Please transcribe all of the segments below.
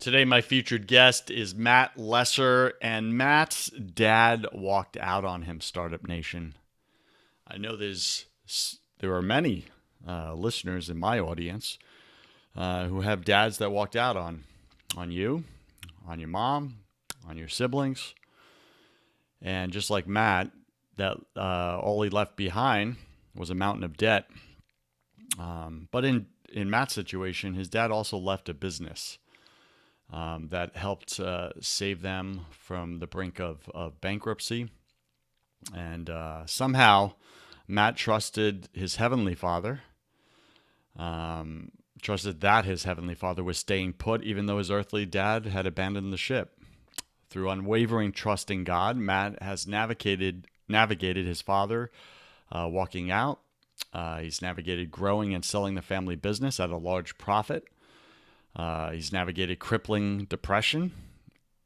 Today, my featured guest is Matt Lesser, and Matt's dad walked out on him, Startup Nation. I know there are many listeners in my audience who have dads that walked out on you, on your mom, on your siblings, and just like Matt, that all he left behind was a mountain of debt. But in Matt's situation, his dad also left a business that helped save them from the brink of bankruptcy. And somehow, Matt trusted his heavenly father, trusted that his heavenly father was staying put, even though his earthly dad had abandoned the ship. Through unwavering trust in God, Matt has navigated his father walking out. He's navigated growing and selling the family business at a large profit. He's navigated crippling depression,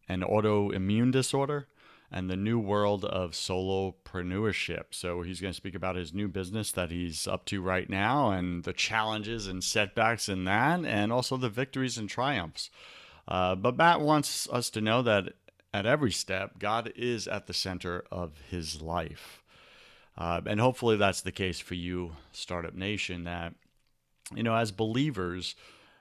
an autoimmune disorder, and the new world of solopreneurship. So he's going to speak about his new business that he's up to right now and the challenges and setbacks in that, and also the victories and triumphs. But Matt wants us to know that at every step, God is at the center of his life. And hopefully that's the case for you, Startup Nation, that, as believers,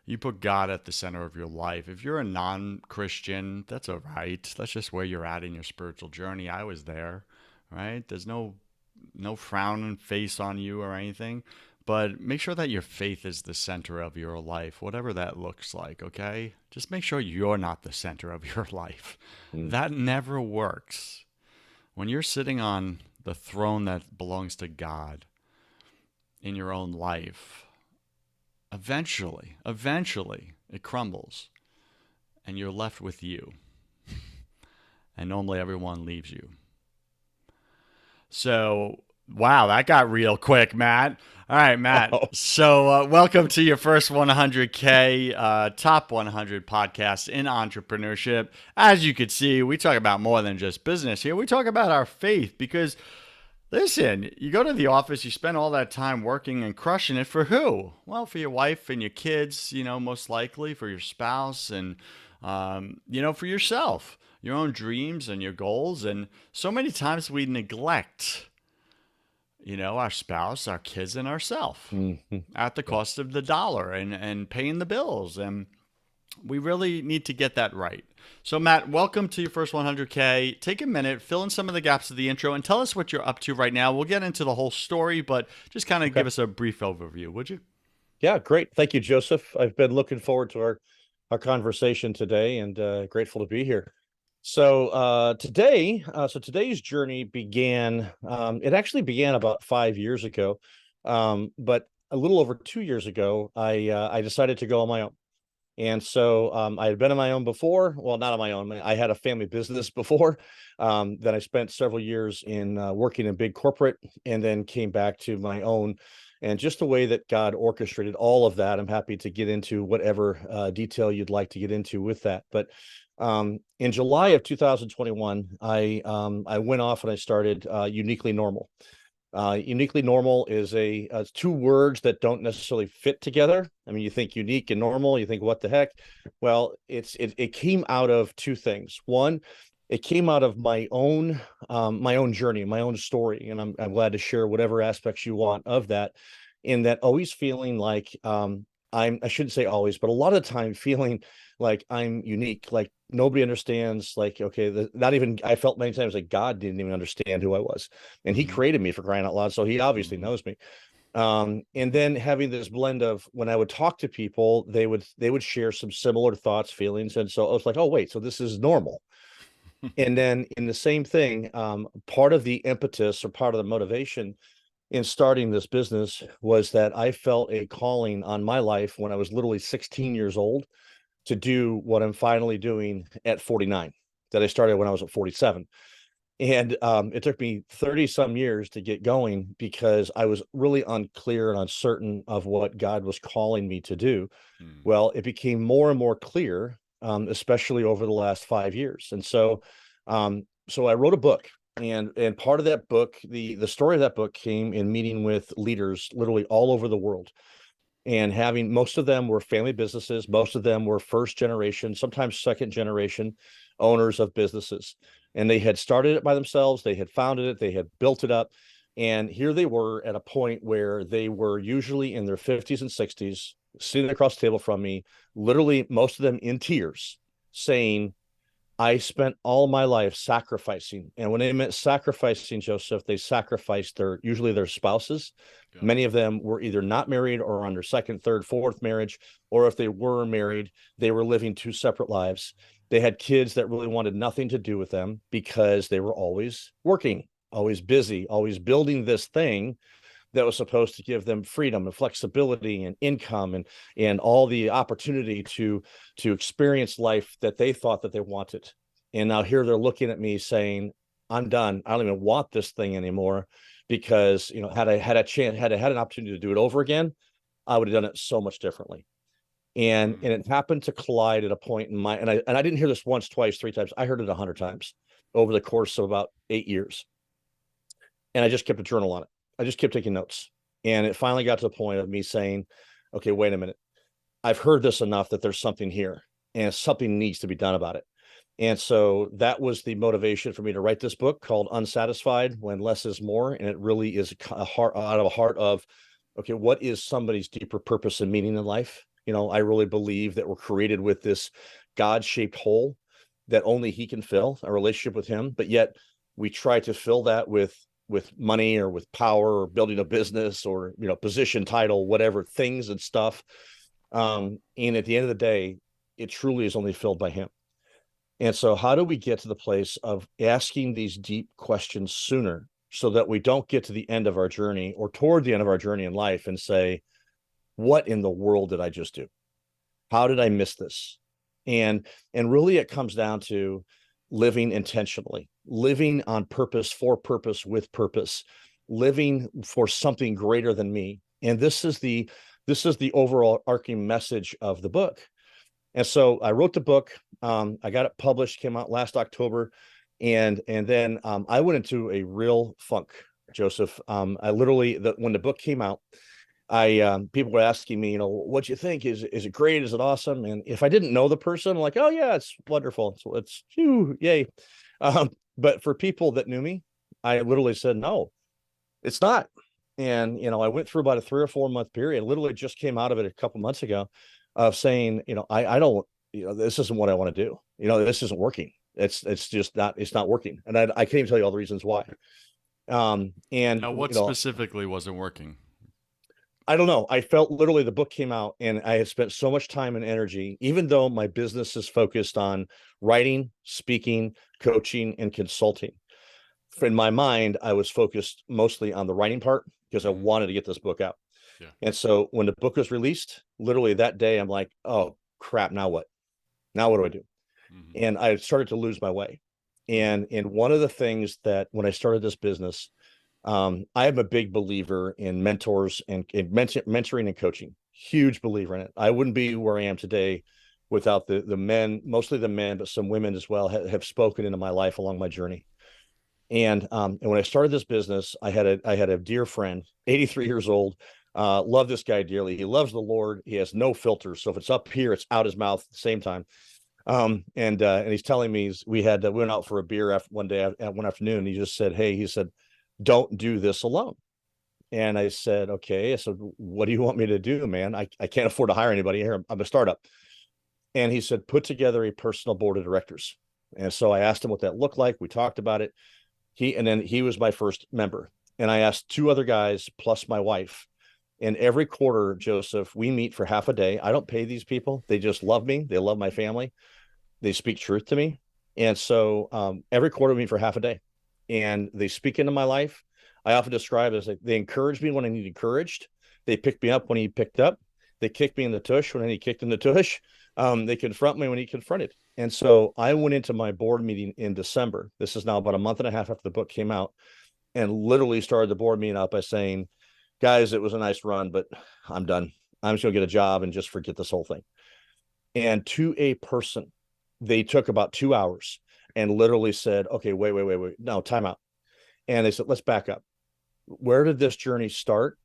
you put God at the center of your life. If you're a non-Christian, that's all right. That's just where you're at in your spiritual journey. I was there, right? There's no frowning face on you or anything. But make sure that your faith is the center of your life, whatever that looks like, okay? Just make sure you're not the center of your life. Mm. That never works. When you're sitting on the throne that belongs to God in your own life, eventually it crumbles and you're left with you. And normally everyone leaves you. So, wow, that got real quick, Matt. All right, Matt. Oh, So, welcome to your first 100K Top 100 podcast in entrepreneurship. As you could see, we talk about more than just business here. We talk about our faith because, listen, you go to the office, you spend all that time working and crushing it for who? Well, for your wife and your kids, most likely, for your spouse and, for yourself, your own dreams and your goals. And so many times we neglect, our spouse, our kids, and ourselves mhm. at the Yeah. cost of the dollar and paying the bills. And we really need to get that right. So, Matt, welcome to your first 100K. Take a minute, fill in some of the gaps of the intro, and tell us what you're up to right now. We'll get into the whole story, but just kind of Okay. give us a brief overview, would you? Yeah, great. Thank you, Joseph. I've been looking forward to our conversation today and grateful to be here. So today's journey began, it actually began about 5 years ago. But a little over 2 years ago, I decided to go on my own. And so I had been on my own before. Well, not on my own. I had a family business before. Then I spent several years in working in big corporate and then came back to my own. And just the way that God orchestrated all of that, I'm happy to get into whatever detail you'd like to get into with that. But in July of 2021, I went off and I started Uniquely Normal. Uniquely normal is two words that don't necessarily fit together. I mean, you think unique and normal, you think what the heck? Well, it came out of two things. One, it came out of my own journey, my own story, and I'm glad to share whatever aspects you want of that. In that, always feeling like I shouldn't say always, but a lot of the time feeling like I'm unique, like nobody understands. Like, okay, not even I felt many times like God didn't even understand who I was, and He Mm-hmm. created me for crying out loud, so He obviously Mm-hmm. knows me. And then having this blend of when I would talk to people, they would share some similar thoughts, feelings, and so I was like, oh wait, so this is normal. And then in the same thing, part of the impetus or part of the motivation in starting this business was that I felt a calling on my life when I was literally 16 years old to do what I'm finally doing at 49, that I started when I was at 47. And it took me 30 some years to get going because I was really unclear and uncertain of what God was calling me to do. Well, it became more and more clear, especially over the last 5 years. And so I wrote a book, and part of that book, the story of that book came in meeting with leaders literally all over the world. and having, most of them were family businesses. Most of them were first generation, sometimes second generation owners of businesses. And they had started it by themselves. They had founded it. They had built it up. And here they were at a point where they were usually in their 50s and 60s, sitting across the table from me, literally most of them in tears, saying, I spent all my life sacrificing. And when they meant sacrificing, Joseph, they sacrificed usually their spouses. Yeah. Many of them were either not married or on their second, third, fourth marriage, or if they were married, they were living two separate lives. They had kids that really wanted nothing to do with them because they were always working, always busy, always building this thing that was supposed to give them freedom and flexibility and income and all the opportunity to experience life that they thought that they wanted. And now here they're looking at me saying, I'm done. I don't even want this thing anymore, because, you know, had I had a chance, had I had an opportunity to do it over again, I would have done it so much differently. And it happened to collide at a point in my, and I didn't hear this once, twice, three times. I heard it 100 times over the course of about 8 years. And I just kept a journal on it. I just kept taking notes. And it finally got to the point of me saying, okay, wait a minute. I've heard this enough that there's something here and something needs to be done about it. And so that was the motivation for me to write this book called Unsatisfied When Less Is More. And it really is a heart, out of a heart of, okay, what is somebody's deeper purpose and meaning in life? You know, I really believe that we're created with this God-shaped hole that only he can fill, a relationship with him. But yet we try to fill that with money or with power or building a business or, you know, position, title, whatever, things and stuff. And at the end of the day, it truly is only filled by him. And so how do we get to the place of asking these deep questions sooner, so that we don't get to the end of our journey or toward the end of our journey in life and say, what in the world did I just do? How did I miss this? And really it comes down to living intentionally, living on purpose, for purpose, with purpose, living for something greater than me. And this is the overall arcing message of the book. And so I wrote the book. I got it published, came out last October. And then I went into a real funk, Joseph. I literally, when the book came out, people were asking me, you know, what you think? Is it great? Is it awesome? And if I didn't know the person, I'm like, oh yeah, it's wonderful. It's yay. But for people that knew me, I literally said, no, it's not. And, you know, I went through about a 3 or 4 month period, literally just came out of it a couple months ago, of saying, you know, I don't, you know, this isn't what I want to do. You know, this isn't working. It's just not, it's not working. And I can't even tell you all the reasons why. And, Now, what you know, specifically wasn't working? I don't know. I felt literally the book came out and I had spent so much time and energy, even though my business is focused on writing, speaking, coaching, and consulting. In my mind, I was focused mostly on the writing part because I wanted to get this book out. Yeah. And so when the book was released, literally that day, I'm like, oh crap, now what? Now what do I do? Mm-hmm. And I started to lose my way. And one of the things that when I started this business, I am a big believer in mentors and mentoring and coaching. Huge believer in it. I wouldn't be where I am today without the men, mostly the men, but some women as well have spoken into my life along my journey. And when I started this business, I had a dear friend, 83 years old. Love this guy dearly. He loves the Lord. He has no filters. So if it's up here, it's out his mouth at the same time. And he's telling me we went out for a beer one afternoon. And he just said, hey, he said, don't do this alone. And I said, okay. I said, what do you want me to do, man? I can't afford to hire anybody here. I'm a startup. And he said, put together a personal board of directors. And so I asked him what that looked like. We talked about it. He was my first member. And I asked two other guys plus my wife. And every quarter, Joseph, we meet for half a day. I don't pay these people. They just love me. They love my family. They speak truth to me. And so every quarter we meet for half a day. And they speak into my life. I often describe it as like they encourage me when I need encouraged. They pick me up when he picked up. They kick me in the tush when I need kicked in the tush. They confront me when he confronted. And so I went into my board meeting in December. This is now about a month and a half after the book came out, and literally started the board meeting out by saying, guys, it was a nice run, but I'm done. I'm just going to get a job and just forget this whole thing. And to a person, they took about 2 hours and literally said, okay, wait. No, time out. And they said, let's back up. Where did this journey start?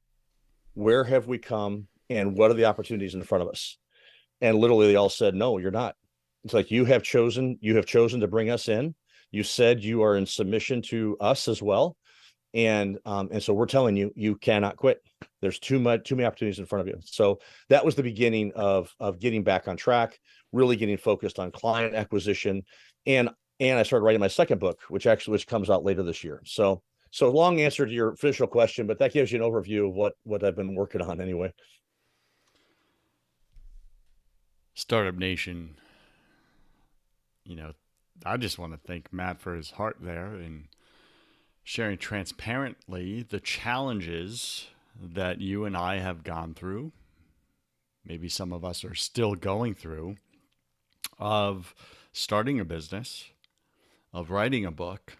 Where have we come? And what are the opportunities in front of us? And literally they all said, no, you're not. It's like, you have chosen to bring us in. You said you are in submission to us as well. And so we're telling you, you cannot quit. There's too many opportunities in front of you. So that was the beginning of getting back on track, really getting focused on client acquisition. And I started writing my second book, which comes out later this year. So long answer to your official question, but that gives you an overview of what I've been working on anyway. Startup Nation, you know, I just want to thank Matt for his heart there and sharing transparently the challenges that you and I have gone through. Maybe some of us are still going through, of starting a business, of writing a book.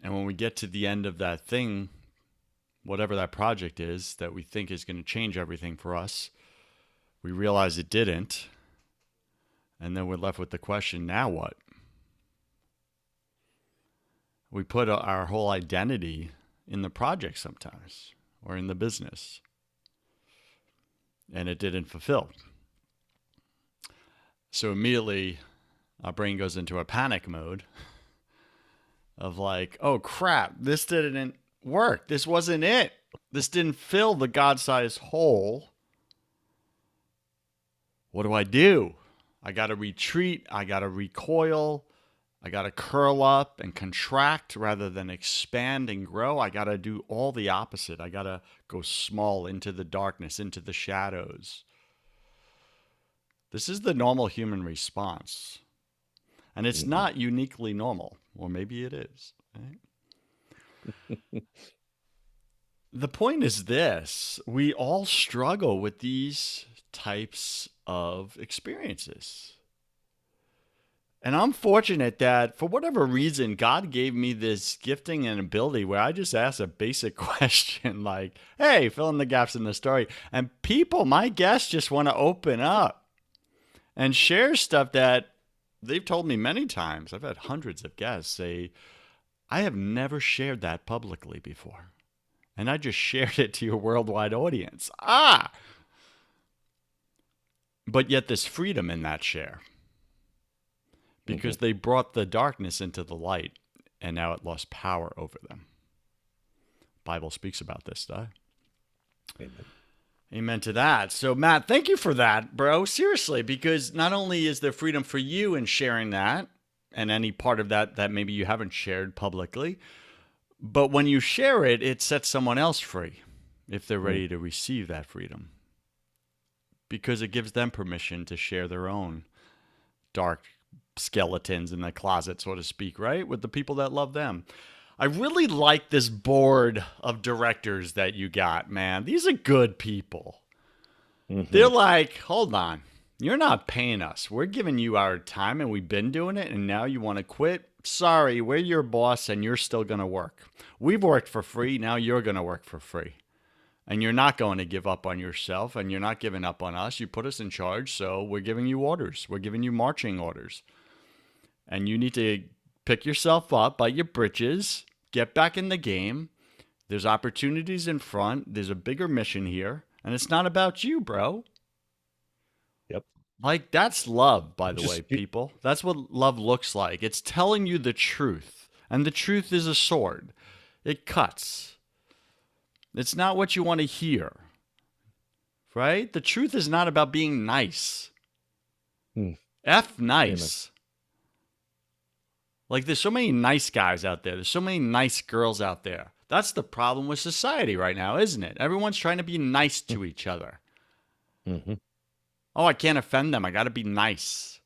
And when we get to the end of that thing, whatever that project is that we think is going to change everything for us, we realize it didn't. And then we're left with the question, now what? We put our whole identity in the project sometimes, or in the business, and it didn't fulfill. So immediately our brain goes into a panic mode of like, oh crap, this didn't work. This wasn't it. This didn't fill the God-sized hole. What do I do? I got to retreat. I got to recoil. I got to curl up and contract rather than expand and grow. I got to do all the opposite. I got to go small, into the darkness, into the shadows. This is the normal human response. And it's not uniquely normal, or maybe it is. Right? The point is this: we all struggle with these types of experiences. And I'm fortunate that for whatever reason, God gave me this gifting and ability where I just ask a basic question like, hey, fill in the gaps in the story. And people, my guests, just want to open up and share stuff that they've told me many times. I've had hundreds of guests say, I have never shared that publicly before. And I just shared it to your worldwide audience. But yet there's freedom in that share. Because they brought the darkness into the light, and now it lost power over them. Bible speaks about this stuff. Amen. Amen to that. So, Matt, thank you for that, bro. Seriously, because not only is there freedom for you in sharing that, and any part of that that maybe you haven't shared publicly, but when you share it, it sets someone else free if they're ready to receive that freedom. Because it gives them permission to share their own dark skeletons in the closet, so to speak, right? With the people that love them. I really like this board of directors that you got, man. These are good people. They're like, hold on, you're not paying us. We're giving you our time and we've been doing it, and now you want to quit? Sorry, we're your boss and you're still going to work. We've worked for free, now you're going to work for free. And you're not going to give up on yourself, and you're not giving up on us. You put us in charge, so we're giving you orders. We're giving you marching orders. And you need to pick yourself up by your britches, get back in the game. There's opportunities in front. There's a bigger mission here. And it's not about you, bro. Yep. Like, that's love, by the way, people. That's what love looks like. It's telling you the truth. And the truth is a sword. It cuts. It's not what you want to hear. Right? The truth is not about being nice. F nice. Amen. Like, there's so many nice guys out there. There's so many nice girls out there. That's the problem with society right now, isn't it? Everyone's trying to be nice to each other. Oh, I can't offend them. I got to be nice.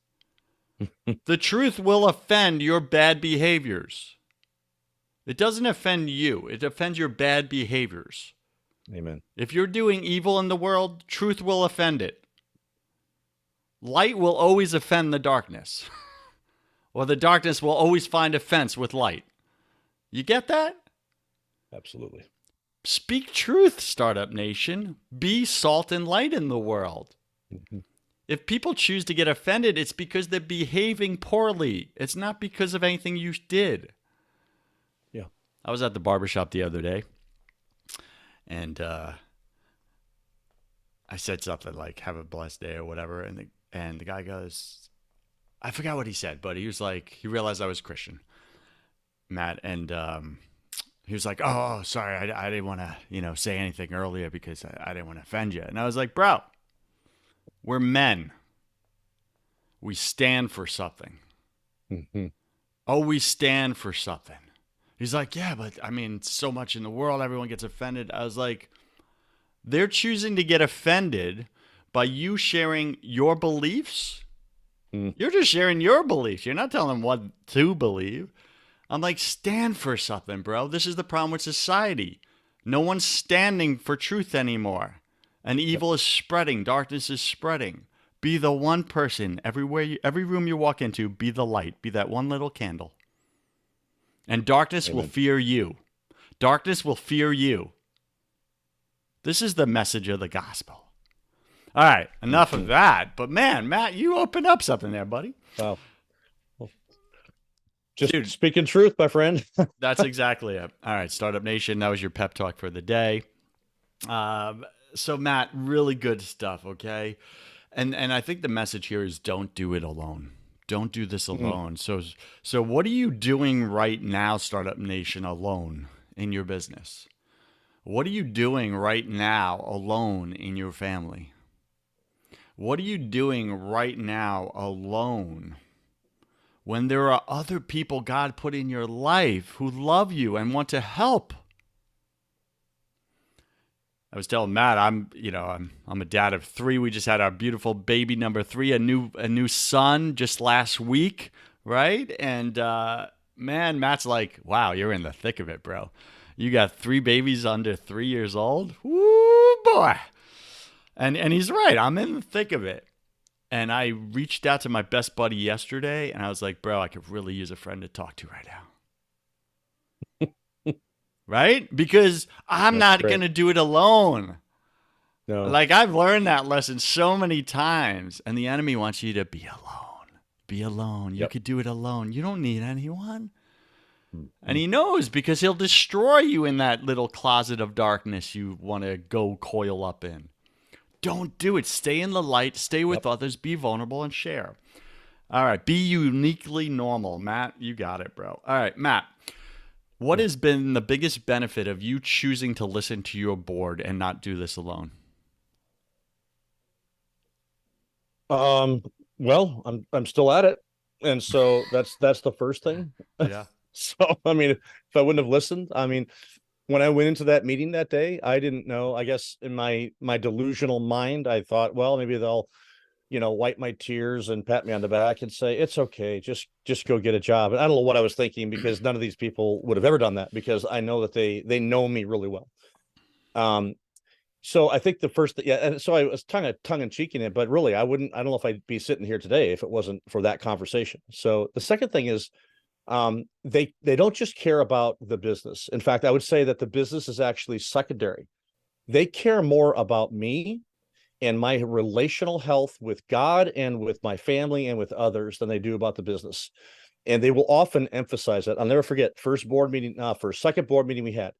The truth will offend your bad behaviors. It doesn't offend you. It offends your bad behaviors. Amen. If you're doing evil in the world, truth will offend it. Light will always offend the darkness. Or the darkness will always find offense with light. You get that? Absolutely. Speak truth, Startup Nation. Be salt and light in the world. If people choose to get offended, it's because they're behaving poorly. It's not because of anything you did. I was at the barbershop the other day, and I said something like "Have a blessed day" or whatever, and the guy goes, I forgot what he said, but he was like, he realized I was Christian, Matt, and he was like, "Oh, sorry, I didn't want to, say anything earlier because I didn't want to offend you." And I was like, "Bro, we're men. We stand for something. Mhm. Always stand for something." He's like, "Yeah, but I mean, so much in the world, everyone gets offended." I was like, "They're choosing to get offended by you sharing your beliefs. Mm. You're just sharing your beliefs. You're not telling them what to believe." I'm like, stand for something, bro. This is the problem with society. No one's standing for truth anymore. And Yep. evil is spreading. Darkness is spreading. Be the one person everywhere, every room you walk into. Be the light. Be that one little candle. And darkness will Amen. fear you. Darkness will fear you. This is the message of the gospel. All right, enough of Mhm. that. But man, Matt, you opened up something there, buddy. Wow. Well, just Dude, speaking truth, my friend. that's exactly it. All right, Startup Nation, that was your pep talk for the day. So Matt, really good stuff, okay? And I think the message here is don't do it alone. Don't do this Mm. alone. So what are you doing right now, Startup Nation, alone in your business? What are you doing right now alone in your family? What are you doing right now alone when there are other people God put in your life who love you and want to help? I was telling Matt, I'm a dad of three. We just had our beautiful baby number three, a new son just last week, right? And man, Matt's like, "Wow, you're in the thick of it, bro. You got three babies under 3 years old. Woo, boy!" And he's right. I'm in the thick of it. And I reached out to my best buddy yesterday, and I was like, "Bro, I could really use a friend to talk to right now." Right? Because I'm That's not great. gonna do it alone. No. Like I've learned that lesson so many times, and the enemy wants you to be alone. Be alone. You Yep. could do it alone. You don't need anyone. And Mhm. he knows because he'll destroy you in that little closet of darkness you want to go coil up in. Don't do it. Stay in the light, stay Yep. with others, be vulnerable, and share. All right, be uniquely normal. Matt, you got it, bro. All right, Matt, what Yeah. has been the biggest benefit of you choosing to listen to your board and not do this alone? Um, well, I'm still at it. And so that's the first thing. Yeah. So I mean, if I wouldn't have listened, I mean, when I went into that meeting that day, I didn't know. I guess in my delusional mind, I thought, well, maybe they'll, wipe my tears and pat me on the back and say, it's okay, just go get a job. And I don't know what I was thinking because none of these people would have ever done that because I know that they know me really well. Um, so I think the first, yeah, and so I was tongue in cheek in it, but really, I don't know if I'd be sitting here today if it wasn't for that conversation. So the second thing is, they don't just care about the business. In fact, I would say that the business is actually secondary. They care more about me and my relational health with God and with my family and with others than they do about the business. And they will often emphasize that. I'll never forget first second board meeting we had,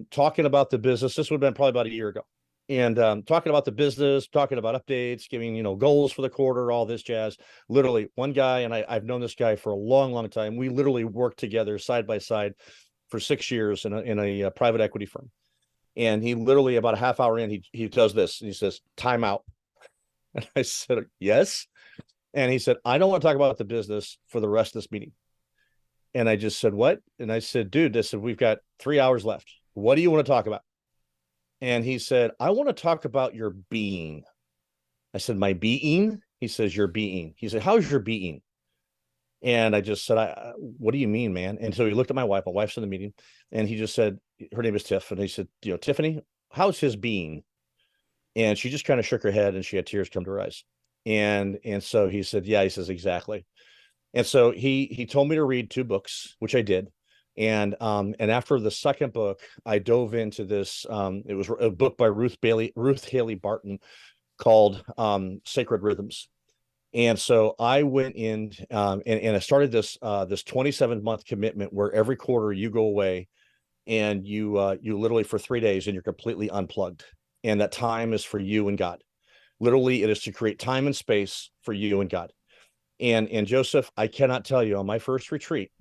talking about the business. This would have been probably about a year ago. And talking about the business, talking about updates, giving, goals for the quarter, all this jazz. Literally, one guy, and I've known this guy for a long, long time. We literally worked together side by side for 6 years in a private equity firm. And he literally, about a half hour in, he does this and he says, "Time out." And I said, "Yes." And he said, "I don't want to talk about the business for the rest of this meeting." And I just said, "What?" And I said, "Dude, I said, we've got 3 hours left. What do you want to talk about?" And he said, "I want to talk about your being." I said, "My being?" He says, "Your being." He said, "How's your being?" And I just said, "What do you mean, man?" And so he looked at my wife. My wife's in the meeting, and he just said, her name is Tiff. And he said, "Tiffany, how's his being?" And she just kind of shook her head and she had tears come to her eyes. And so he said, "Yeah." He says, "Exactly." And so he told me to read two books, which I did. And after the second book, I dove into this. It was a book by Ruth Haley Barton called Sacred Rhythms. And so I went in, and I started this 27-month commitment where every quarter you go away and you literally for 3 days and you're completely unplugged. and that time is for you and God. Literally, it is to create time and space for you and God. And Joseph, I cannot tell you, on my first retreat,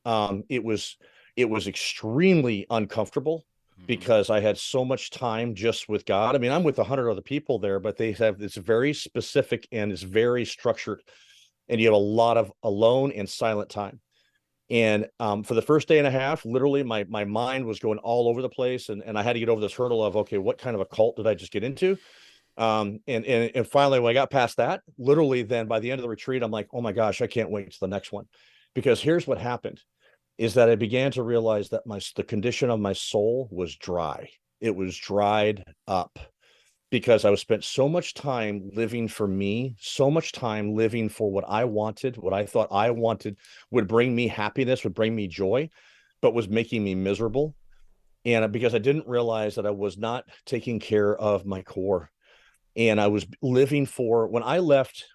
it was extremely uncomfortable Hmm. because I had so much time just with God. I mean, I'm with 100 other people there, but they have it's very specific and it's very structured, and you have a lot of alone and silent time. And for the first day and a half, literally my mind was going all over the place, and I had to get over this hurdle of, okay, what kind of a cult did I just get into? And finally, when I got past that, literally, then by the end of the retreat, I'm like, oh my gosh, I can't wait to the next one, because here's what happened: is that I began to realize that the condition of my soul was dry. It was dried up because I was spent so much time living for me, so much time living for what I wanted, what I thought I wanted would bring me happiness, would bring me joy, but was making me miserable. And because I didn't realize that I was not taking care of my core, and I was living for when I left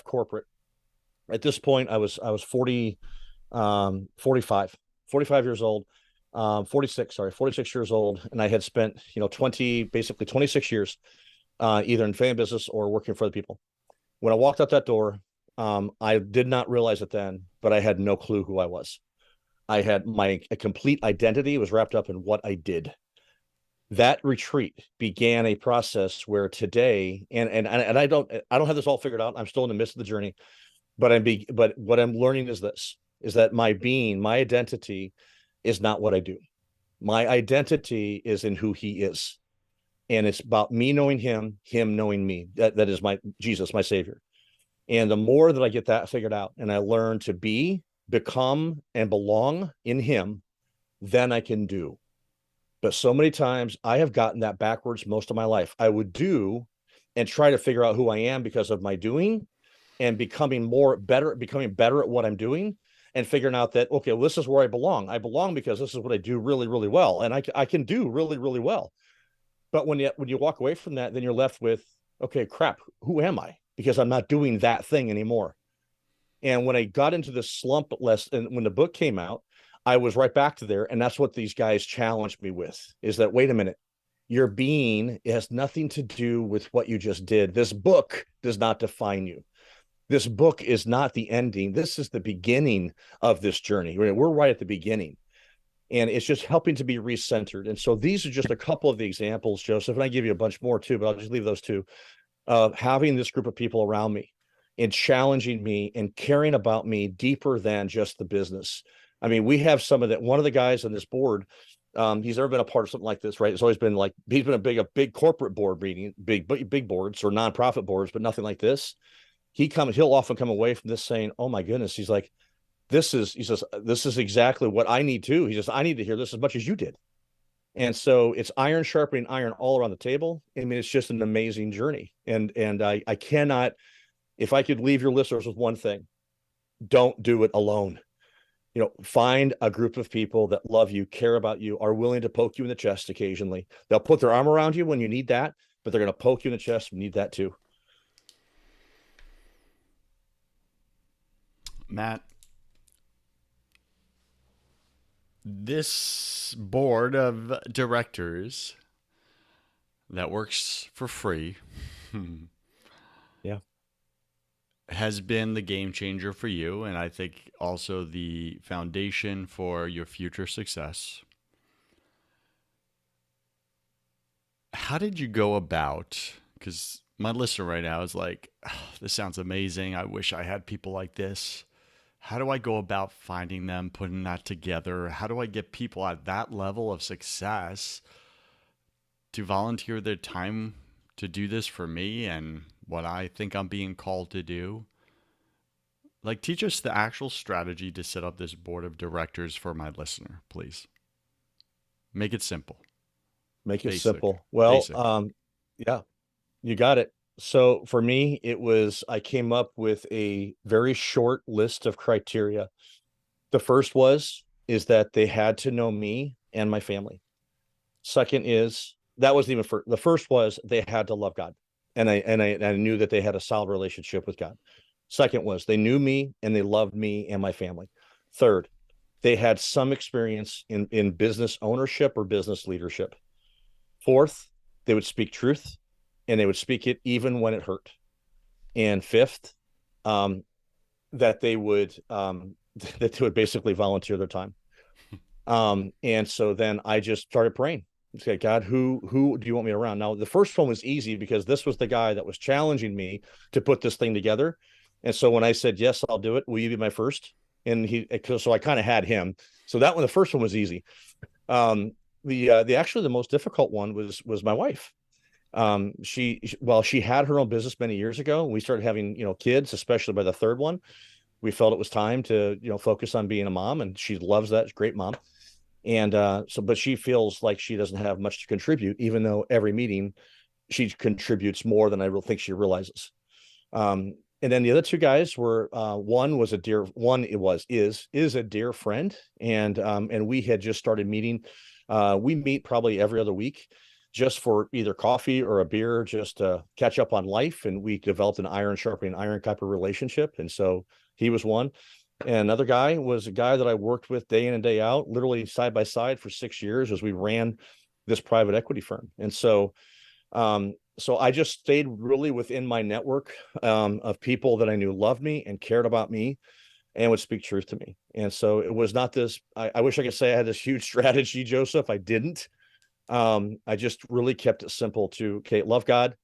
corporate. At this point, I was 40, 45, 45 years old, 46, sorry, 46 years old, and I had spent basically 26 years either in family business or working for other people. When I walked out that door, I did not realize it then, but I had no clue who I was. I had my a complete identity was wrapped up in what I did. That retreat began a process where today, and I don't have this all figured out. I'm still in the midst of the journey, but what I'm learning is this: is that my identity is not what I do. My identity is in who He is, and it's about me knowing Him, Him knowing me. That is my Jesus, my Savior. And the more that I get that figured out, and I learn to become, and belong in Him, then I can do. But so many times I have gotten that backwards most of my life. I would do and try to figure out who I am because of my doing, and becoming better at what I'm doing, and figuring out that, okay, well, this is where I belong. I belong because this is what I do really, really well. And I can do really, really well. But when you walk away from that, then you're left with, okay, crap, who am I? Because I'm not doing that thing anymore. And when I got into this slump less, and when the book came out, I was right back to there. And that's what these guys challenged me with: is that, wait a minute, your being has nothing to do with what you just did. This book does not define you. This book is not the ending. This is the beginning of this journey. We're right at the beginning. And it's just helping to be recentered. And so these are just a couple of the examples, Joseph, and I give you a bunch more too, but I'll just leave those two, of having this group of people around me and challenging me and caring about me deeper than just the business. I mean, we have some of that. One of the guys on this board, he's never been a part of something like this, right? It's always been like, he's been a big corporate board meeting, big boards or nonprofit boards, but nothing like this. He'll often come away from this saying, oh my goodness, he's like, he says, this is exactly what I need too. He says, I need to hear this as much as you did. And so it's iron sharpening iron all around the table. I mean, it's just an amazing journey. And I cannot, if I could leave your listeners with one thing, don't do it alone. Find a group of people that love you, care about you, are willing to poke you in the chest occasionally. They'll put their arm around you when you need that, but they're going to poke you in the chest when you need that too. Matt, this board of directors that works for free Yeah. has been the game changer for you, and I think also the foundation for your future success. How did you go about? Because my listener right now is like, "Oh, this sounds amazing. I wish I had people like this." How do I go about finding them, putting that together? How do I get people at that level of success to volunteer their time to do this for me and what I think I'm being called to do? Like, teach us the actual strategy to set up this board of directors for my listener, please. Make it simple, Make it basic, simple. Well, basic. yeah, you got it. So for me, I came up with a very short list of criteria. The first is that they had to know me and my family. Second is that was even first. The first was they had to love God, and I knew that they had a solid relationship with God. Second was they knew me and they loved me and my family. Third, they had some experience in business ownership or business leadership. Fourth, they would speak truth, and they would speak it even when it hurt. And fifth, um, that they would that they would basically volunteer their time. And so then I just started praying. Say, God, who do you want me around? Now, the first one was easy because this was the guy that was challenging me to put this thing together. And so when I said, yes, I'll do it, will you be my first? And so I kind of had him. So that one, the first one was easy. The actually the most difficult one was my wife. She had her own business many years ago. We started having, kids, especially by the third one. We felt it was time to, focus on being a mom, and she loves that. She's a great mom. And but she feels like she doesn't have much to contribute, even though every meeting she contributes more than I really think she realizes. And then the other two guys were one was a dear one. It was is a dear friend, and we had just started meeting. We meet probably every other week, just for either coffee or a beer, just to catch up on life. And we developed an iron sharpening iron type of relationship. And so he was one. And another guy was a guy that I worked with day in and day out, literally side by side for 6 years as we ran this private equity firm. And so I just stayed really within my network of people that I knew loved me and cared about me and would speak truth to me. And so it was not this, I wish I could say I had this huge strategy, Joseph. I didn't. I just really kept it simple to, okay, love God,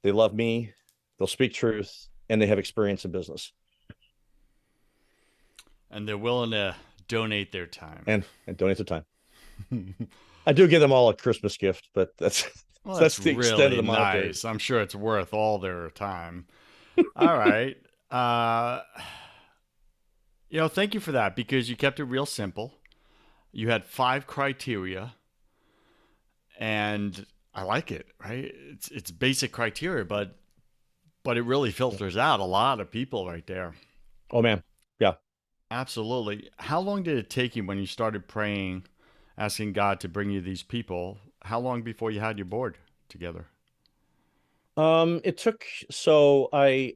they love me, they'll speak truth, and they have experience in business. And they're willing to donate their time. And donate the time. I do give them all a Christmas gift, but that's Well, that's that's the extent of really the monetary. nice. I'm sure it's worth all their time. All right. Thank you for that because you kept it real simple. You had 5 criteria, and I like it. Right? It's basic criteria, but it really filters out a lot of people right there. Oh man, yeah. Absolutely. How long did it take you when you started praying, asking God to bring you these people? How long before you had your board together? It took I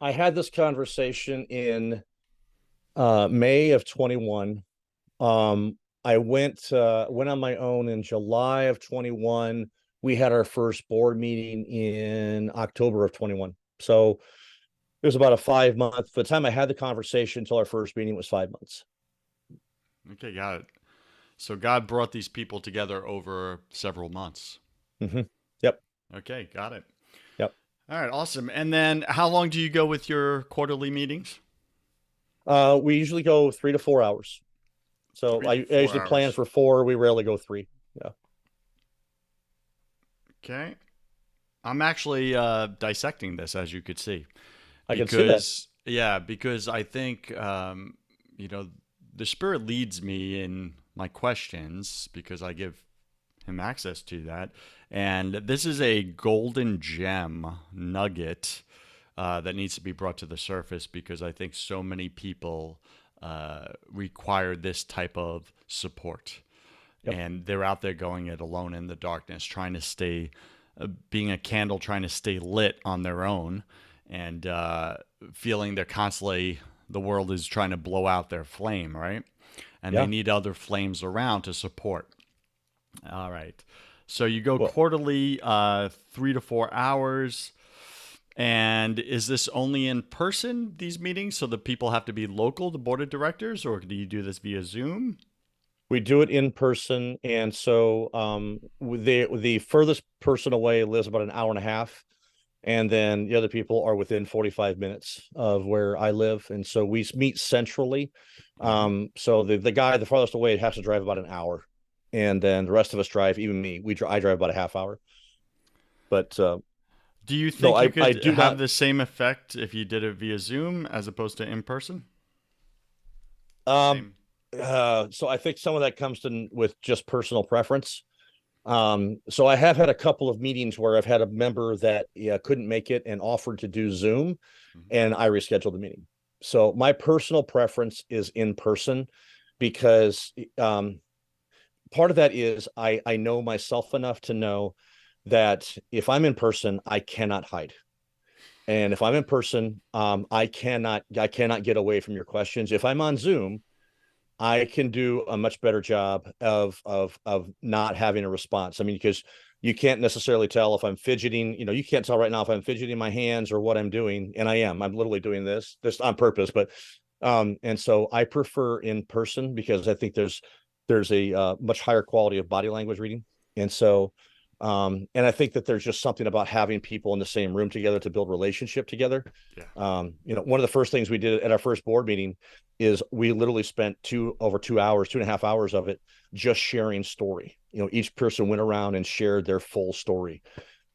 had this conversation in May of 21. I went on my own in July of 21. We had our first board meeting in October of 21. So it was about a 5 month. By the time I had the conversation until our first meeting was 5 months. Okay, got it. So God brought these people together over several months. Mm-hmm. Yep. Okay, got it. Yep. All right, awesome. And then how long do you go with your quarterly meetings? We usually go 3 to 4 hours. So Three I to four usually plan hours. for 4. We rarely go 3. Yeah. Okay. I'm actually dissecting this, as you could see, I can see that. because I think the Spirit leads me in my questions because I give Him access to that, and this is a golden gem nugget that needs to be brought to the surface because I think so many people require this type of support. Yep. And they're out there going it alone in the darkness, trying to stay, being a candle, trying to stay lit on their own, and feeling they're constantly, the world is trying to blow out their flame, right? And they Yeah. need other flames around to support. All right. So you go Well, quarterly, 3 to 4 hours. And is this only in person, these meetings? So the people have to be local, the board of directors, or do you do this via Zoom? we do it in person, and so the furthest person away lives about an hour and a half, and then the other people are within 45 minutes of where I live, and so we meet centrally. Mm-hmm. So the guy the farthest away has to drive about an hour, and then the rest of us drive. Even me, I drive about a half hour. But Do you no, think you I could do have not. the same effect if you did it via Zoom as opposed to in person? Um, Same. so I think some of that comes to with just personal preference. So I have had a couple of meetings where I've had a member that couldn't make it and offered to do Zoom, Mm-hmm. and I rescheduled the meeting. So my personal preference is in person because part of that is I know myself enough to know that if I'm in person, I cannot hide. And if I'm in person, I cannot get away from your questions. If I'm on Zoom, I can do a much better job of not having a response. I mean, because you can't necessarily tell if I'm fidgeting. You can't tell right now if I'm fidgeting my hands or what I'm doing. And I am. I'm literally doing this on purpose. But and so I prefer in person because I think there's a much higher quality of body language reading. And so and I think that there's just something about having people in the same room together to build relationship together. Yeah. One of the first things we did at our first board meeting is we literally spent over 2 hours, 2.5 hours of it just sharing story. Each person went around and shared their full story,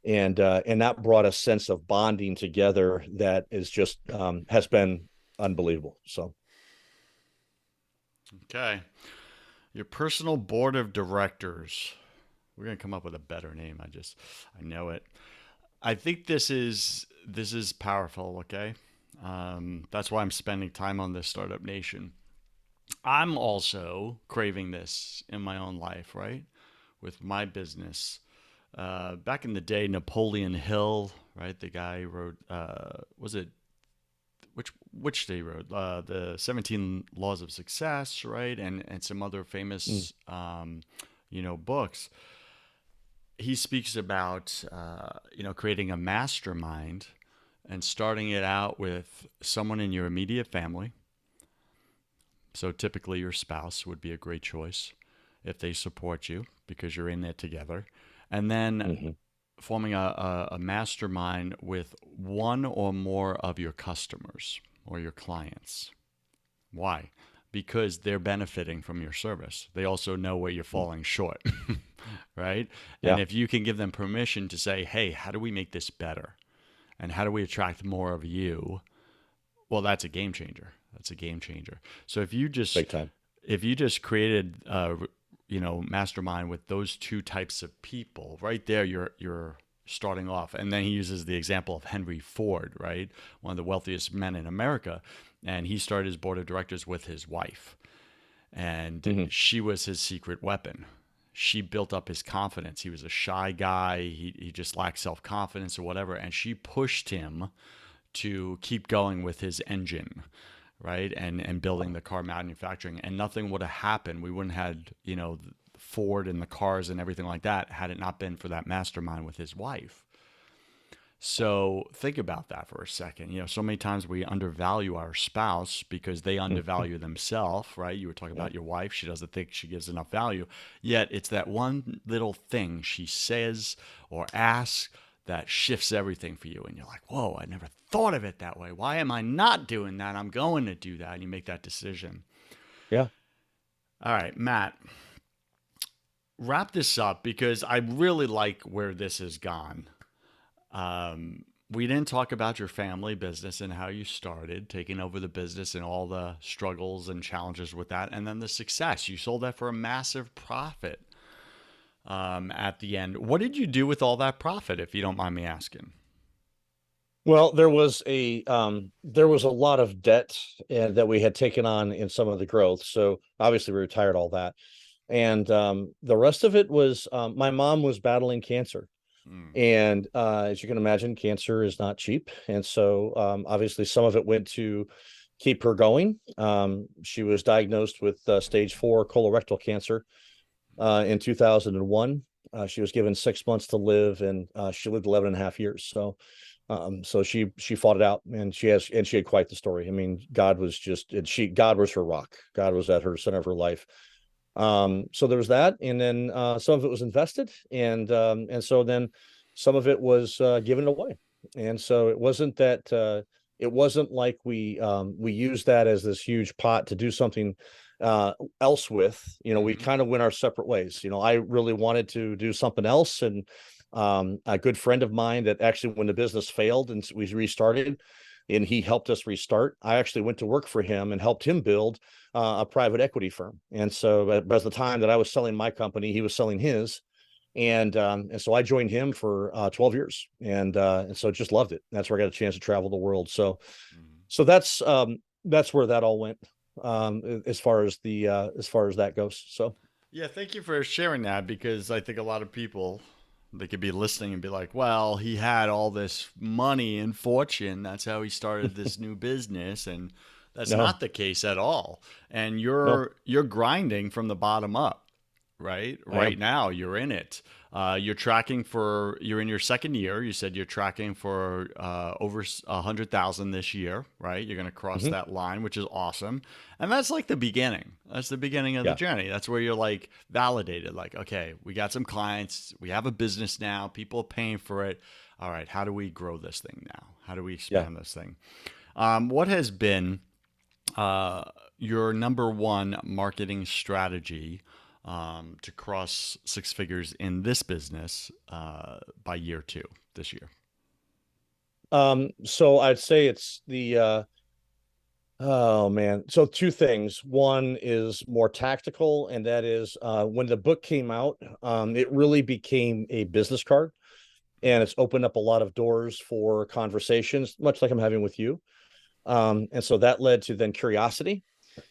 and that brought a sense of bonding together that is just has been unbelievable. So Okay. Your personal board of directors. We're gonna come up with a better name. I know it. I think this is powerful. Okay. That's why I'm spending time on this Startup Nation. I'm also craving this in my own life, right? With my business. Back in the day, Napoleon Hill, right? The guy who wrote, was it which they wrote? The 17 Laws of Success, right? And some other mm, famous, books. He speaks about, creating a mastermind and starting it out with someone in your immediate family. So typically your spouse would be a great choice if they support you because you're in there together. And then mhm. forming a mastermind with one or more of your customers or your clients. Why? Because they're benefiting from your service. They also know where you're falling short, right? And Yeah. if you can give them permission to say, hey, how do we make this better? And how do we attract more of you? Well, that's a game changer. That's a game changer. So Big time. if you just created mastermind with those two types of people right there, you're starting off. And then he uses the example of Henry Ford, right? One of the wealthiest men in America. And he started his board of directors with his wife. And Hmm. she was his secret weapon. She built up his confidence. He was a shy guy. He just lacked self confidence or whatever. And she pushed him to keep going with his engine, right? And building the car manufacturing. And nothing would have happened. We wouldn't have had, Ford and the cars and everything like that had it not been for that mastermind with his wife. So think about that for a second. So many times we undervalue our spouse because they undervalue themselves, right? You were talking Yeah. about your wife. She doesn't think she gives enough value. Yet it's that one little thing she says or asks that shifts everything for you. And you're like, whoa, I never thought of it that way. Why am I not doing that? I'm going to do that. And you make that decision. Yeah. All right, Matt, wrap this up because I really like where this has gone. We didn't talk about your family business and how you started taking over the business and all the struggles and challenges with that, and then the success. You sold that for a massive profit at the end. What did you do with all that profit, if you don't mind me asking? Well, there was a lot of debt and that we had taken on in some of the growth. So obviously we retired all that. And the rest of it was my mom was battling cancer. Mm, And as you can imagine, cancer is not cheap. And so obviously some of it went to keep her going. She was diagnosed with stage 4 colorectal cancer in 2001. She was given 6 months to live, and she lived 11 and a half years. So she fought it out, and she had quite the story. I mean, God was her rock. God was at her center of her life. So there was that, and then some of it was invested, and so then some of it was given away. And so it wasn't like we used that as this huge pot to do something else with. We mm-hmm. kind of went our separate ways. I really wanted to do something else, and a good friend of mine that actually, when the business failed and we restarted, and he helped us restart, I actually went to work for him and helped him build a private equity firm. And so by the time that I was selling my company, he was selling his. And so I joined him for 12 years, and so just loved it. That's where I got a chance to travel the world. So Mm-hmm. so that's where that all went, as far as that goes. So Yeah, thank you for sharing that because I think a lot of people they could be listening and be like, "Well, he had all this money and fortune. That's how he started this new business." And that's no, not the case at all. And no, you're grinding from the bottom up, right? I Right am. now, you're in it. You're in your second year. You said you're tracking for over 100,000 this year, right? You're going to cross Hmm. that line, which is awesome. And that's like the beginning. That's the beginning of the Yeah. journey. That's where you're like validated, like, okay, we got some clients, we have a business now, people are paying for it. All right, how do we grow this thing now? How do we Yeah. expand this thing? What has been uh, your number one marketing strategy to cross six figures in this business by year two this year? So I'd say it's the oh man. So two things. One is more tactical, and that is when the book came out, it really became a business card, and it's opened up a lot of doors for conversations, much like I'm having with you. And so that led to then curiosity.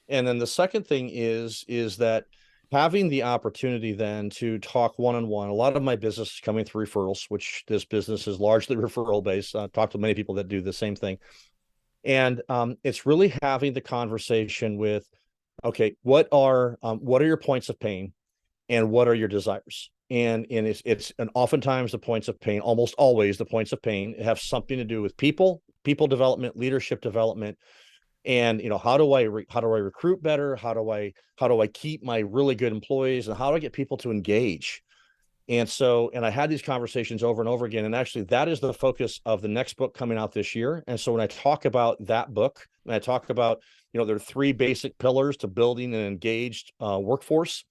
And then the second thing is that having the opportunity then to talk one-on-one. A lot of my business is coming through referrals, which this business is largely referral based. Talk to many people that do the same thing. And it's really having the conversation with, okay, what are your points of pain, and what are your desires? And and oftentimes the points of pain, almost always the points of pain, have something to do with people development, leadership development, and how do I recruit better? How do I keep my really good employees, and how do I get people to engage? And I had these conversations over and over again. And actually, that is the focus of the next book coming out this year. And so when I talk about that book, and I talk about, there are three basic pillars to building an engaged workforce.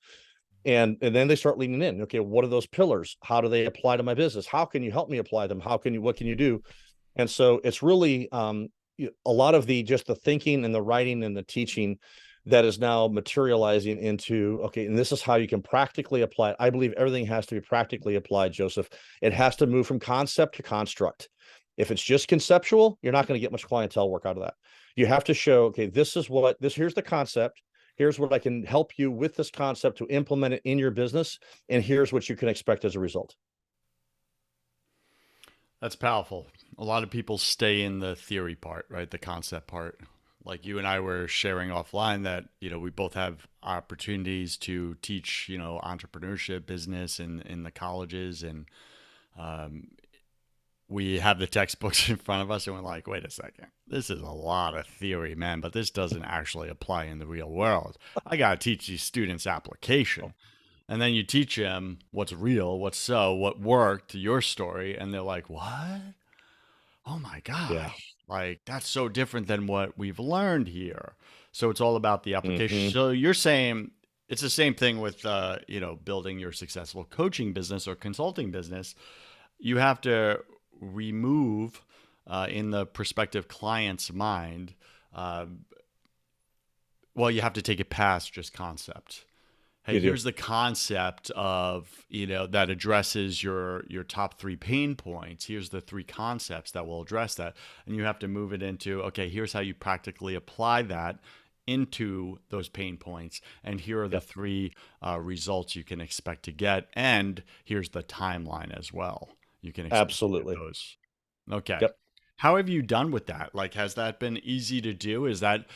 And then they start leaning in. Okay, what are those pillars? How do they apply to my business? How can you help me apply them? What can you do? And so it's really a lot of the thinking and the writing and the teaching that is now materializing into, okay, and this is how you can practically apply it. I believe everything has to be practically applied, Joseph. It has to move from concept to construct. If it's just conceptual, you're not going to get much clientele work out of that. You have to show, okay, here's the concept. Here's what I can help you with this concept to implement it in your business. And here's what you can expect as a result. That's powerful. A lot of people stay in the theory part, right? The concept part. Like you and I were sharing offline that, we both have opportunities to teach, entrepreneurship, business in the colleges. And we have the textbooks in front of us and we're like, wait a second, this is a lot of theory, man, but this doesn't actually apply in the real world. I got to teach these students application. And then you teach them what's real, what worked, your story, and they're like, what? Oh my Yeah. gosh, like that's so different than what we've learned here. So it's all about the application. Mm-hmm. So you're saying it's the same thing with, building your successful coaching business or consulting business. You have to remove in the prospective client's mind. Uh, well, you have to take it past just concept. Hey, You do. here's the concept of, that addresses your top three pain points. Here's the three concepts that will address that. And you have to move it into, okay, here's how you practically apply that into those pain points. And here are the Yep. three results you can expect to get. And here's the timeline as well. You can expect to get Absolutely. those. Okay. Yep. How have you done with that? Like, has that been easy to do? Is that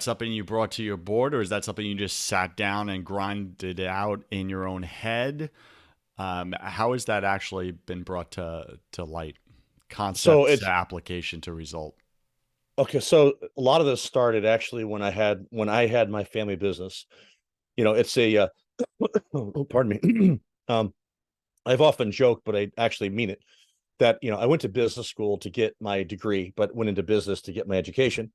something you brought to your board, or is that something you just sat down and grinded out in your own head? How has that actually been brought to light? So Concept to it's application to result. okay. So a lot of this started actually when I had my family business. It's a oh, pardon me. I've often joked, but I actually mean it, that I went to business school to get my degree, but went into business to get my education.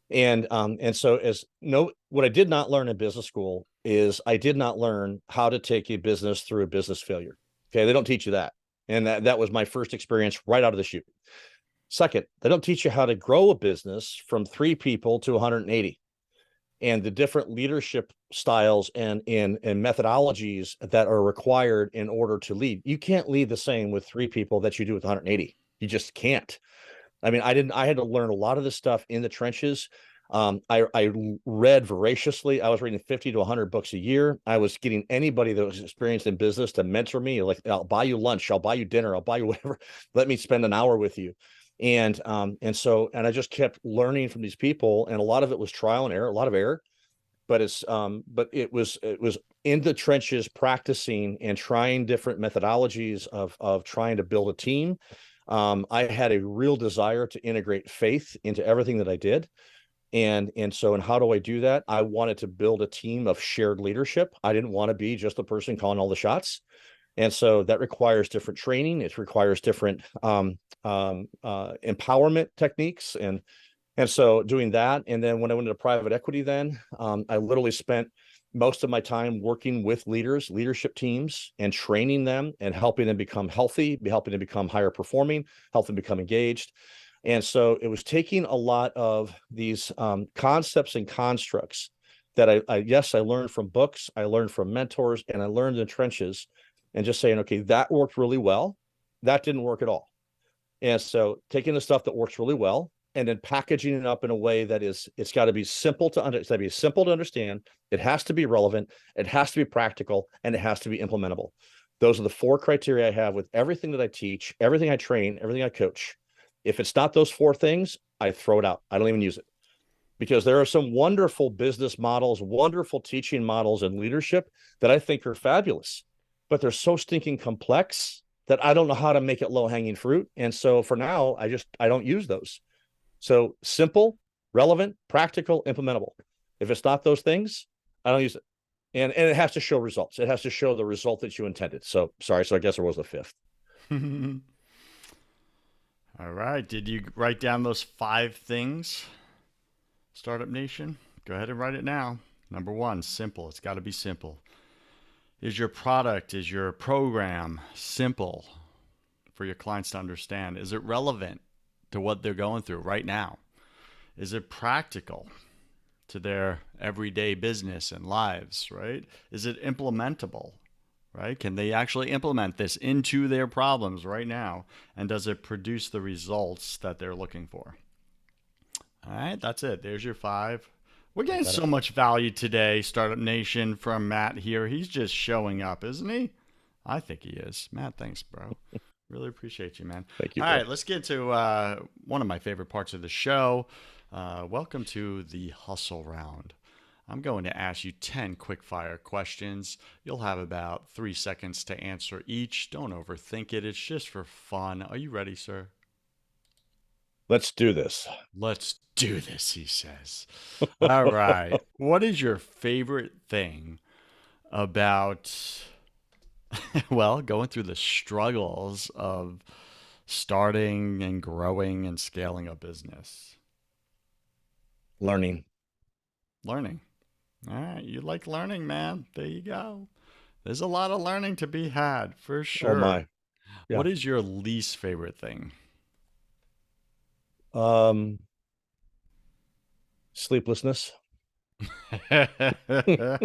And so as no what I did not learn in business school is I did not learn how to take a business through a business failure. Okay, they don't teach you that. And that was my first experience right out of the chute. Second, they don't teach you how to grow a business from 3 people to 180, and the different leadership styles and methodologies that are required in order to lead. You can't lead the same with 3 people that you do with 180. You just can't. I mean, I had to learn a lot of this stuff in the trenches. I read voraciously. I was reading 50 to 100 books a year. I was getting anybody that was experienced in business to mentor me. Like, I'll buy you lunch, I'll buy you dinner, I'll buy you whatever. Let me spend an hour with you. And I just kept learning from these people, and a lot of it was trial and error, a lot of error. but it was in the trenches, practicing and trying different methodologies of trying to build a team. I had a real desire to integrate faith into everything that I did. And how do I do that? I wanted to build a team of shared leadership. I didn't want to be just the person calling all the shots. And so that requires different training. It requires different empowerment techniques, and so doing that. And then when I went into private equity, then I literally spent most of my time working with leaders, leadership teams, and training them and helping them become healthy, helping them become higher performing, helping them become engaged. And so it was taking a lot of these concepts and constructs that yes, I learned from books, I learned from mentors, and I learned in trenches, and just saying, okay, that worked really well. That didn't work at all. And so taking the stuff that works really well and then packaging it up in a way that it's got to be simple to understand. It has to be relevant. It has to be practical, and it has to be implementable. Those are the four criteria I have with everything that I teach, everything I train, everything I coach. If it's not those four things, I throw it out. I don't even use it, because there are some wonderful business models, wonderful teaching models and leadership that I think are fabulous, but they're so stinking complex that I don't know how to make it low hanging fruit. And so for now, I don't use those. So simple, relevant, practical, implementable. If it's not those things, I don't use it. And it has to show results. It has to show the result that you intended. So sorry. So I guess there was a fifth. All right. Did you write down those 5 things, Startup Nation? Go ahead and write it now. Number 1, simple. It's got to be simple. Is your product, is your program simple for your clients to understand? Is it relevant to what they're going through right now? Is it practical to their everyday business and lives, right? Is it implementable, right? Can they actually implement this into their problems right now? And does it produce the results that they're looking for? All right, that's it. There's your 5. We're getting Got it. so much value today, Startup Nation, from Matt here. He's just showing up, isn't he? I think he is. Matt, thanks, bro. Really appreciate you, man. Thank you, All bro. right, let's get to one of my favorite parts of the show. Welcome to the hustle round. I'm going to ask you 10 quick fire questions. You'll have about 3 seconds to answer each. Don't overthink it. It's just for fun. Are you ready, sir? Let's do this. Let's do this, he says. All right. What is your favorite thing about, well, going through the struggles of starting and growing and scaling a business? Learning. Learning. All right. You like learning, man. There you go. There's a lot of learning to be had for Oh sure. my. Yeah. What is your least favorite thing? Um, Sleeplessness. What are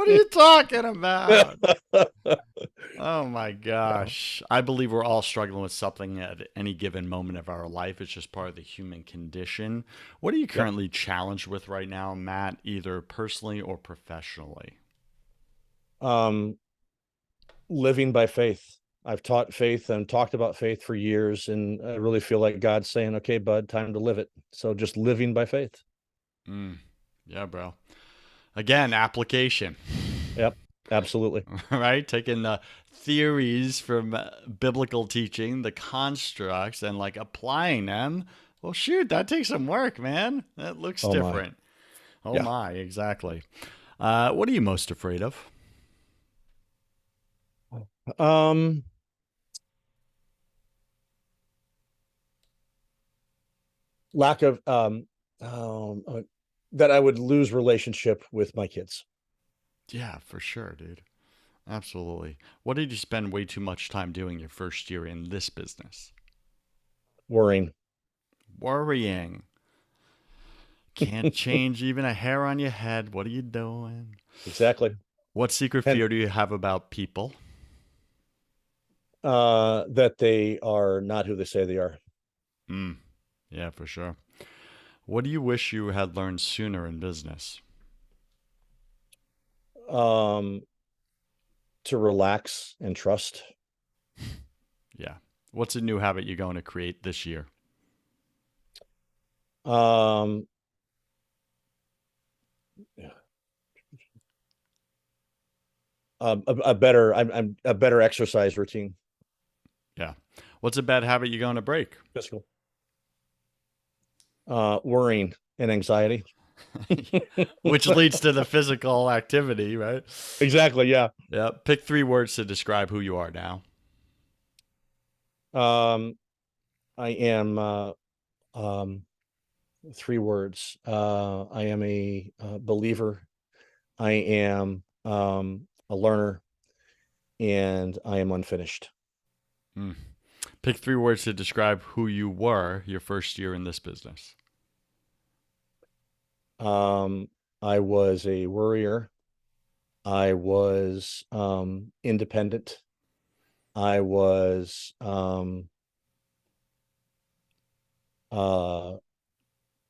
you talking about? Oh my No. gosh. I believe we're all struggling with something at any given moment of our life. It's just part of the human condition. What are you Yep. currently challenged with right now, Matt, either personally or professionally? Um, Living by faith. I've taught faith and talked about faith for years, and I really feel like God's saying, "Okay, bud, time to live it." So just living by faith. Mm, yeah, bro. Again, application, Yep, absolutely. right? Taking the theories from biblical teaching, the constructs, and like applying them. Well, shoot, that takes some work, man. That looks Oh my. different. Oh Yeah. my, exactly. What are you most afraid of? Um, Lack of that I would lose relationship with my kids. Yeah, for sure, dude. Absolutely. What did you spend way too much time doing your first year in this business? Worrying. Worrying. Can't change even a hair on your head. What are you doing? Exactly. What secret And fear do you have about people? that they are not who they say they are. Mm, yeah, for sure. What do you wish you had learned sooner in business? Um, to relax and trust. Yeah. What's a new habit you're going to create this year? Um, a better, I'm a better exercise routine. Yeah. What's a bad habit you're going to break? Physical. Worrying and anxiety. Which leads to the physical activity, right? Exactly. Yeah. Yeah. Pick 3 words to describe who you are now. Um, I am, um, 3 words. I am a, believer. I am, a learner, and I am unfinished. Hmm. Pick 3 words to describe who you were your first year in this business. Um, I was a worrier. I was, independent. I was, uh,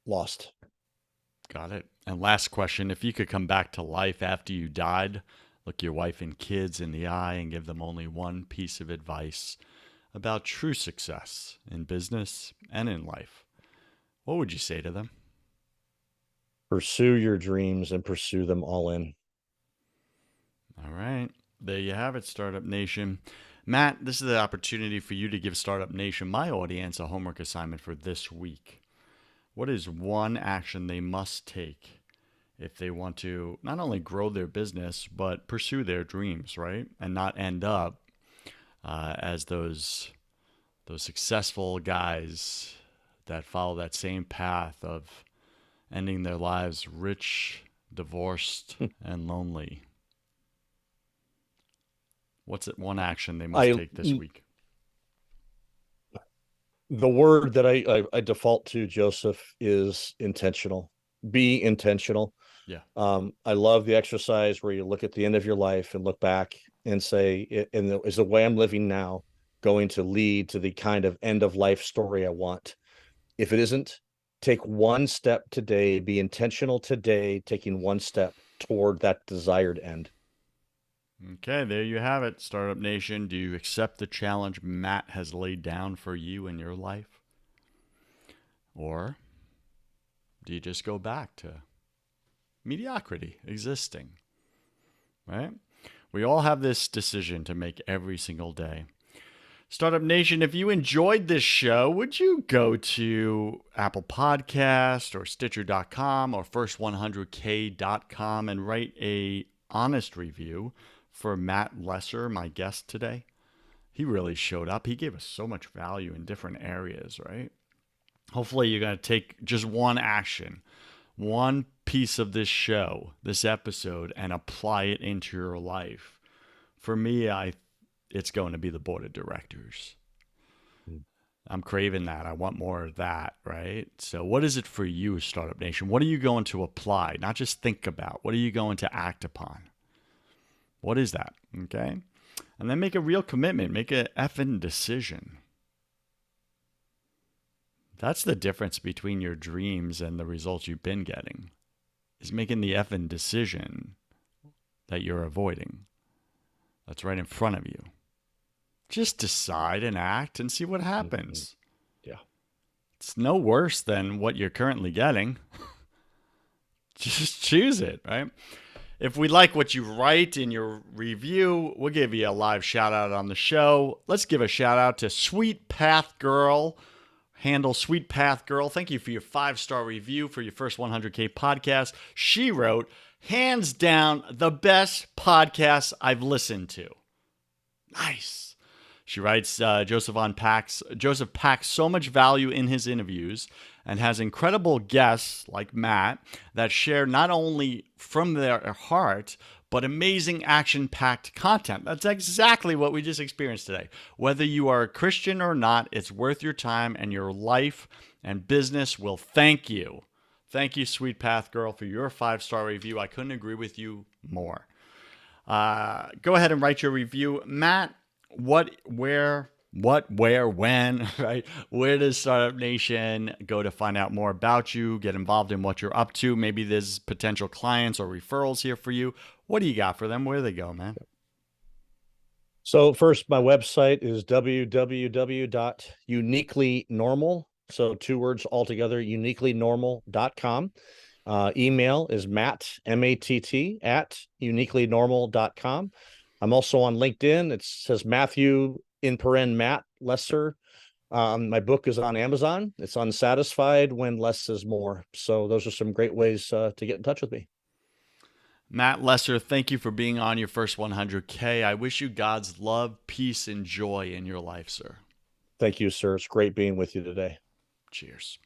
lost. Got it. And last question, if you could come back to life after you died, look your wife and kids in the eye and give them only one piece of advice about true success in business and in life, what would you say to them? Pursue your dreams and pursue them all in. All right. There you have it, Startup Nation. Matt, this is the opportunity for you to give Startup Nation, my audience, a homework assignment for this week. What is one action they must take if they want to not only grow their business, but pursue their dreams, right? And not end up as those successful guys that follow that same path of ending their lives rich, divorced, and lonely. What's it one action they must I take this week? The word that I default to, Joseph, is intentional. Be intentional. Yeah. I love the exercise where you look at the end of your life and look back and say, is the way I'm living now going to lead to the kind of end of life story I want? If it isn't, take one step today, be intentional today, taking one step toward that desired end. Okay, there you have it, Startup Nation. Do you accept the challenge Matt has laid down for you in your life? Or do you just go back to mediocrity existing? Right? We all have this decision to make every single day. Startup Nation, if you enjoyed this show, would you go to Apple Podcast or Stitcher.com or First100K.com and write a honest review for Matt Lesser, my guest today? He really showed up. He gave us so much value in different areas, right? Hopefully, you're going to take just one action, one piece of this show, this episode, and apply it into your life. For me, it's going to be the board of directors. I'm craving that. I want more of that, right? So, what is it for you, Startup Nation? What are you going to apply? Not just think about. What are you going to act upon? What is that? Okay. And then make a real commitment, make a effing decision. That's the difference between your dreams and the results you've been getting, is making the effing decision that you're avoiding. That's right in front of you. Just decide and act and see what happens. Yeah. It's no worse than what you're currently getting. Just choose it, right? If we like what you write in your review, we'll give you a live shout out on the show. Let's give a shout out to Sweet Path Girl, handle Sweet Path Girl. Thank you for your 5-star review for your first 100K podcast. She wrote, hands down, the best podcast I've listened to. Nice. She writes, Joseph packs so much value in his interviews and has incredible guests like Matt that share not only from their heart, but amazing action-packed content. That's exactly what we just experienced today. Whether you are a Christian or not, it's worth your time, and your life and business will thank you. Thank you, Sweet Path Girl, for your 5-star review. I couldn't agree with you more. Go ahead and write your review. Matt, when, right? Where does Startup Nation go to find out more about you, get involved in what you're up to? Maybe there's potential clients or referrals here for you. What do you got for them? Where do they go, man? So first, my website is www.uniquelynormal. So 2 words altogether, uniquelynormal.com. Email is Matt, M-A-T-T, at uniquelynormal.com. I'm also on LinkedIn. It says Matthew in paren Matt Lesser. My book is on Amazon. It's Unsatisfied When Less is More. So those are some great ways to get in touch with me. Matt Lesser, thank you for being on your first 100K. I wish you God's love, peace, and joy in your life, sir. Thank you, sir. It's great being with you today. Cheers.